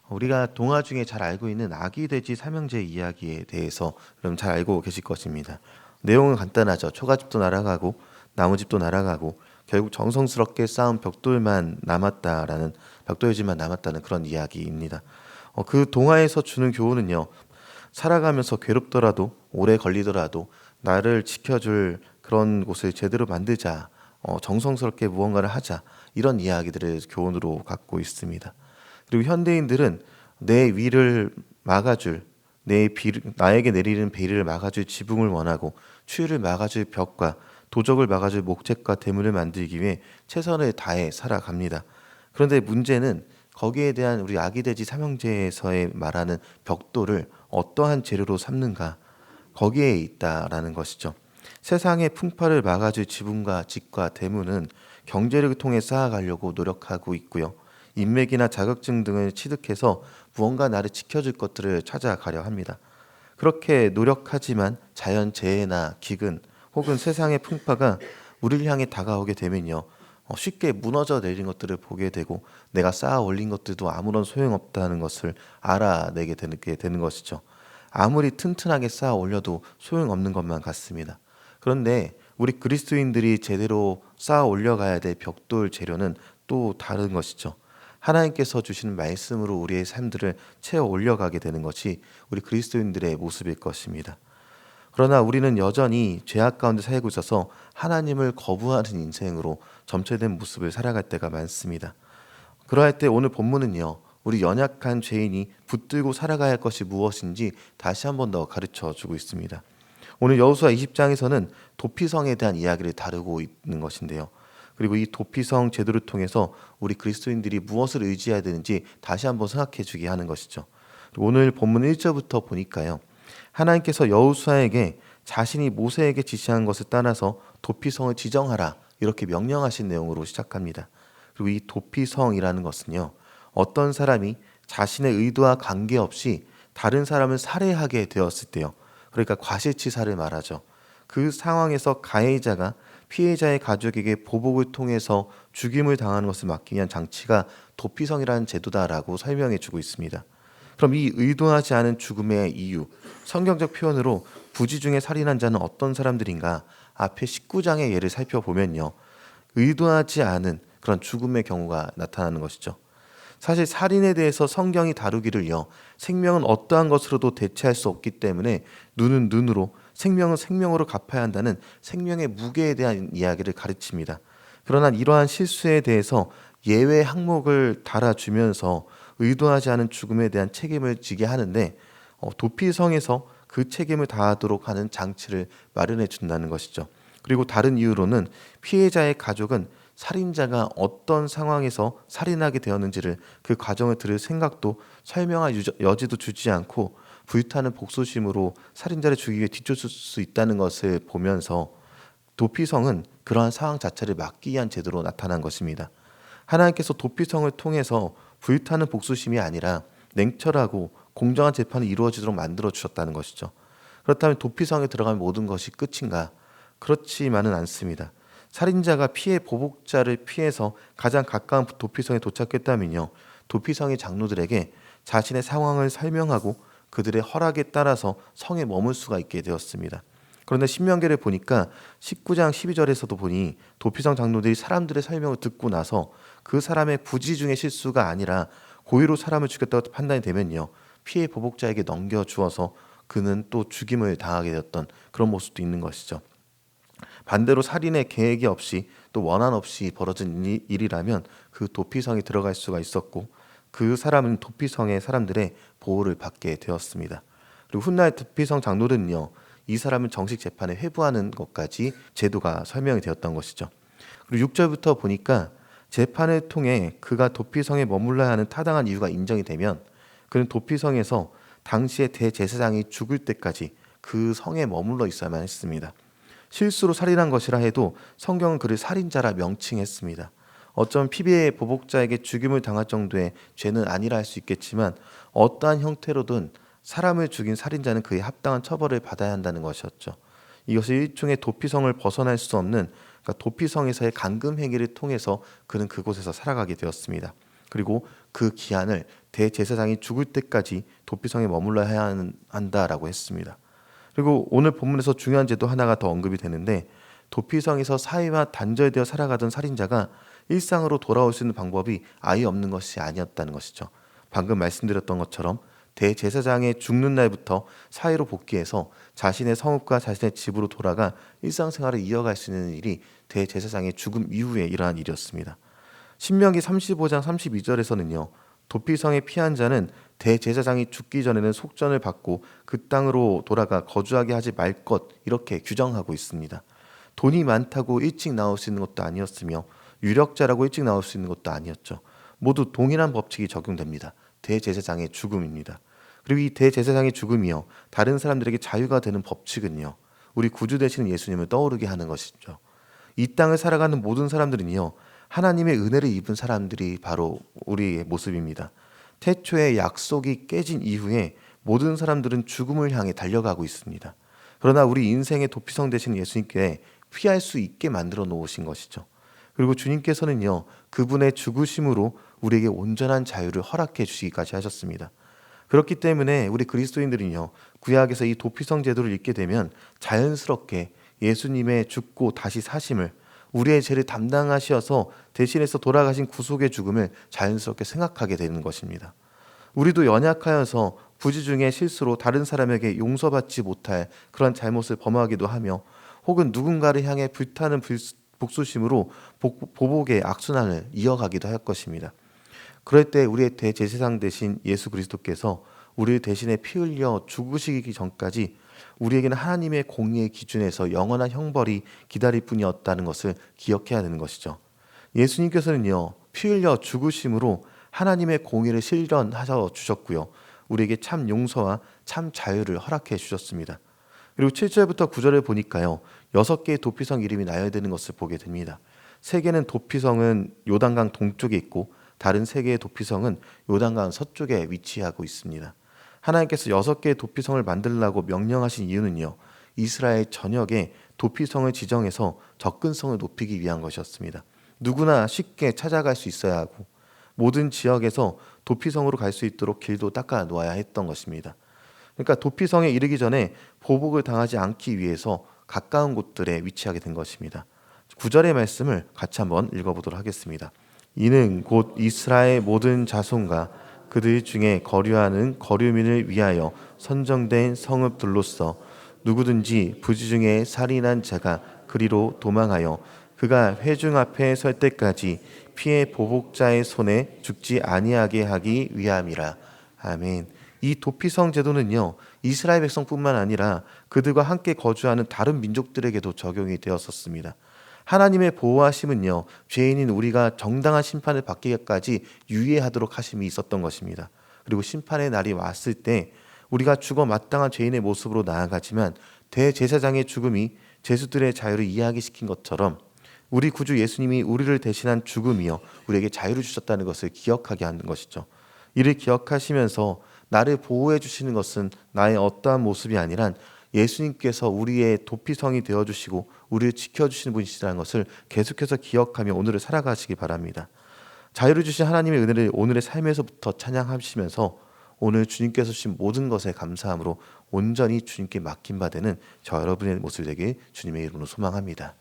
우리가 동화 중에 잘 알고 있는 아기 돼지 삼형제 이야기에 대해서 여러분 잘 알고 계실 것입니다. 내용은 간단하죠. 초가집도 날아가고 나무집도 날아가고 결국 정성스럽게 쌓은 벽돌집만 남았다는 그런 이야기입니다. 그 동화에서 주는 교훈은요. 살아가면서 괴롭더라도 오래 걸리더라도 나를 지켜줄 그런 곳을 제대로 만들자. 정성스럽게 무언가를 하자. 이런 이야기들을 교훈으로 갖고 있습니다. 그리고 현대인들은 내 위를 막아줄 나에게 내리는 비를 막아줄 지붕을 원하고 추위를 막아줄 벽과 도적을 막아줄 목재과 대문을 만들기 위해 최선을 다해 살아갑니다. 그런데 문제는 거기에 대한 우리 아기돼지 삼형제에서의 말하는 벽돌을 어떠한 재료로 삼는가 거기에 있다라는 것이죠. 세상의 풍파를 막아줄 지붕과 집과 대문은 경제력을 통해 쌓아가려고 노력하고 있고요. 인맥이나 자격증 등을 취득해서 무언가 나를 지켜줄 것들을 찾아가려 합니다. 그렇게 노력하지만 자연재해나 기근 혹은 세상의 풍파가 우리를 향해 다가오게 되면요. 쉽게 무너져 내린 것들을 보게 되고 내가 쌓아 올린 것들도 아무런 소용없다는 것을 알아내게 되는 것이죠. 아무리 튼튼하게 쌓아 올려도 소용없는 것만 같습니다. 그런데 우리 그리스도인들이 제대로 쌓아 올려가야 될 벽돌 재료는 또 다른 것이죠. 하나님께서 주시는 말씀으로 우리의 삶들을 채워 올려가게 되는 것이 우리 그리스도인들의 모습일 것입니다. 그러나 우리는 여전히 죄악 가운데 살고 있어서 하나님을 거부하는 인생으로 점철된 모습을 살아갈 때가 많습니다. 그러할 때 오늘 본문은요. 우리 연약한 죄인이 붙들고 살아가야 할 것이 무엇인지 다시 한 번 더 가르쳐 주고 있습니다. 오늘 여호수아 20장에서는 도피성에 대한 이야기를 다루고 있는 것인데요. 그리고 이 도피성 제도를 통해서 우리 그리스도인들이 무엇을 의지해야 되는지 다시 한번 생각해 주게 하는 것이죠. 오늘 본문 1절부터 보니까요. 하나님께서 여호수아에게 자신이 모세에게 지시한 것을 따라서 도피성을 지정하라 이렇게 명령하신 내용으로 시작합니다. 그리고 이 도피성이라는 것은요. 어떤 사람이 자신의 의도와 관계없이 다른 사람을 살해하게 되었을 때요. 그러니까 과실치사를 말하죠. 그 상황에서 가해자가 피해자의 가족에게 보복을 통해서 죽임을 당하는 것을 막기 위한 장치가 도피성이라는 제도다라고 설명해 주고 있습니다. 그럼 이 의도하지 않은 죽음의 이유, 성경적 표현으로 부지 중에 살인한 자는 어떤 사람들인가? 앞에 19장의 예를 살펴보면요. 의도하지 않은 그런 죽음의 경우가 나타나는 것이죠. 사실 살인에 대해서 성경이 다루기를요. 생명은 어떠한 것으로도 대체할 수 없기 때문에 눈은 눈으로 생명은 생명으로 갚아야 한다는 생명의 무게에 대한 이야기를 가르칩니다. 그러나 이러한 실수에 대해서 예외 항목을 달아주면서 의도하지 않은 죽음에 대한 책임을 지게 하는데 도피성에서 그 책임을 다하도록 하는 장치를 마련해 준다는 것이죠. 그리고 다른 이유로는 피해자의 가족은 살인자가 어떤 상황에서 살인하게 되었는지를 그 과정을 들을 생각도 설명할 여지도 주지 않고 불타는 복수심으로 살인자를 죽이기 위해 뒤쫓을 수 있다는 것을 보면서 도피성은 그러한 상황 자체를 막기 위한 제도로 나타난 것입니다. 하나님께서 도피성을 통해서 불타는 복수심이 아니라 냉철하고 공정한 재판이 이루어지도록 만들어 주셨다는 것이죠. 그렇다면 도피성에 들어가면 모든 것이 끝인가? 그렇지만은 않습니다. 살인자가 피해 보복자를 피해서 가장 가까운 도피성에 도착했다면요. 도피성의 장로들에게 자신의 상황을 설명하고 그들의 허락에 따라서 성에 머물 수가 있게 되었습니다. 그런데 신명기를 보니까 19장 12절에서도 보니 도피성 장로들이 사람들의 설명을 듣고 나서 그 사람의 부지 중의 실수가 아니라 고의로 사람을 죽였다고 판단이 되면요. 피해 보복자에게 넘겨주어서 그는 또 죽임을 당하게 되었던 그런 모습도 있는 것이죠. 반대로 살인의 계획이 없이 또 원한 없이 벌어진 일이라면 그 도피성에 들어갈 수가 있었고 그 사람은 도피성의 사람들의 보호를 받게 되었습니다. 그리고 훗날 도피성 장로들은요. 이 사람은 정식 재판에 회부하는 것까지 제도가 설명이 되었던 것이죠. 그리고 6절부터 보니까 재판을 통해 그가 도피성에 머물러야 하는 타당한 이유가 인정이 되면 그는 도피성에서 당시의 대제사장이 죽을 때까지 그 성에 머물러 있어야만 했습니다. 실수로 살인한 것이라 해도 성경은 그를 살인자라 명칭했습니다. 어쩌면 피비의 보복자에게 죽임을 당할 정도의 죄는 아니라 할 수 있겠지만 어떠한 형태로든 사람을 죽인 살인자는 그에 합당한 처벌을 받아야 한다는 것이었죠. 이것이 일종의 도피성을 벗어날 수 없는 그러니까 도피성에서의 감금 행위를 통해서 그는 그곳에서 살아가게 되었습니다. 그리고 그 기한을 대제사장이 죽을 때까지 도피성에 머물러야 한다라고 했습니다. 그리고 오늘 본문에서 중요한 제도 하나가 더 언급이 되는데, 도피성에서 사이와 단절되어 살아가던 살인자가 일상으로 돌아올 수 있는 방법이 아예 없는 것이 아니었다는 것이죠. 방금 말씀드렸던 것처럼 대제사장의 죽는 날부터 사이로 복귀해서 자신의 성읍과 자신의 집으로 돌아가 일상생활을 이어갈 수 있는 일이 대제사장의 죽음 이후에 일어난 일이었습니다. 신명기 35장 32절에서는요. 도피성에 피한 자는 대제사장이 죽기 전에는 속전을 받고 그 땅으로 돌아가 거주하게 하지 말 것, 이렇게 규정하고 있습니다. 돈이 많다고 일찍 나올 수 있는 것도 아니었으며 유력자라고 일찍 나올 수 있는 것도 아니었죠. 모두 동일한 법칙이 적용됩니다. 대제사장의 죽음입니다. 그리고 이 대제사장의 죽음이요, 다른 사람들에게 자유가 되는 법칙은요, 우리 구주 되시는 예수님을 떠오르게 하는 것이죠. 이 땅을 살아가는 모든 사람들은요, 하나님의 은혜를 입은 사람들이 바로 우리의 모습입니다. 태초에 약속이 깨진 이후에 모든 사람들은 죽음을 향해 달려가고 있습니다. 그러나 우리 인생의 도피성 되신 예수님께 피할 수 있게 만들어 놓으신 것이죠. 그리고 주님께서는요, 그분의 죽으심으로 우리에게 온전한 자유를 허락해 주시기까지 하셨습니다. 그렇기 때문에 우리 그리스도인들은요, 구약에서 이 도피성 제도를 읽게 되면 자연스럽게 예수님의 죽고 다시 사심을, 우리의 죄를 담당하셔서 대신해서 돌아가신 구속의 죽음을 자연스럽게 생각하게 되는 것입니다. 우리도 연약하여서 부지 중에 실수로 다른 사람에게 용서받지 못할 그런 잘못을 범하기도 하며, 혹은 누군가를 향해 불타는 복수심으로 보복의 악순환을 이어가기도 할 것입니다. 그럴 때 우리의 대제사장 되신 예수 그리스도께서 우리 대신에 피 흘려 죽으시기 전까지 우리에게는 하나님의 공의의 기준에서 영원한 형벌이 기다릴 뿐이었다는 것을 기억해야 되는 것이죠. 예수님께서는요, 피 흘려 죽으심으로 하나님의 공의를 실현하셔 주셨고요, 우리에게 참 용서와 참 자유를 허락해 주셨습니다. 그리고 7절부터 9절을 보니까요, 6개의 도피성 이름이 나열되는 것을 보게 됩니다. 3개는 도피성은 요단강 동쪽에 있고, 다른 3개의 도피성은 요단강 서쪽에 위치하고 있습니다. 하나님께서 6개의 도피성을 만들라고 명령하신 이유는요, 이스라엘 전역에 도피성을 지정해서 접근성을 높이기 위한 것이었습니다. 누구나 쉽게 찾아갈 수 있어야 하고, 모든 지역에서 도피성으로 갈 수 있도록 길도 닦아 놓아야 했던 것입니다. 그러니까 도피성에 이르기 전에 보복을 당하지 않기 위해서 가까운 곳들에 위치하게 된 것입니다. 9절의 말씀을 같이 한번 읽어보도록 하겠습니다. 이는 곧 이스라엘 모든 자손과 그들 중에 거류하는 거류민을 위하여 선정된 성읍들로서 누구든지 부지 중에 살인한 자가 그리로 도망하여 그가 회중 앞에 설 때까지 피해 보복자의 손에 죽지 아니하게 하기 위함이라. 아멘. 이 도피성 제도는요, 이스라엘 백성뿐만 아니라 그들과 함께 거주하는 다른 민족들에게도 적용이 되었었습니다. 하나님의 보호하심은요, 죄인인 우리가 정당한 심판을 받기까지 유예하도록 하심이 있었던 것입니다. 그리고 심판의 날이 왔을 때 우리가 죽어 마땅한 죄인의 모습으로 나아가지만 대제사장의 죽음이 죄수들의 자유를 이야기시킨 것처럼 우리 구주 예수님이 우리를 대신한 죽음이요, 우리에게 자유를 주셨다는 것을 기억하게 하는 것이죠. 이를 기억하시면서 나를 보호해 주시는 것은 나의 어떠한 모습이 아니란 예수님께서 우리의 도피성이 되어주시고 우리를 지켜주시는 분이시라는 것을 계속해서 기억하며 오늘을 살아가시기 바랍니다. 자유를 주신 하나님의 은혜를 오늘의 삶에서부터 찬양하시면서 오늘 주님께서 주신 모든 것에 감사함으로 온전히 주님께 맡긴 바 되는 저 여러분의 모습이 되길 주님의 이름으로 소망합니다.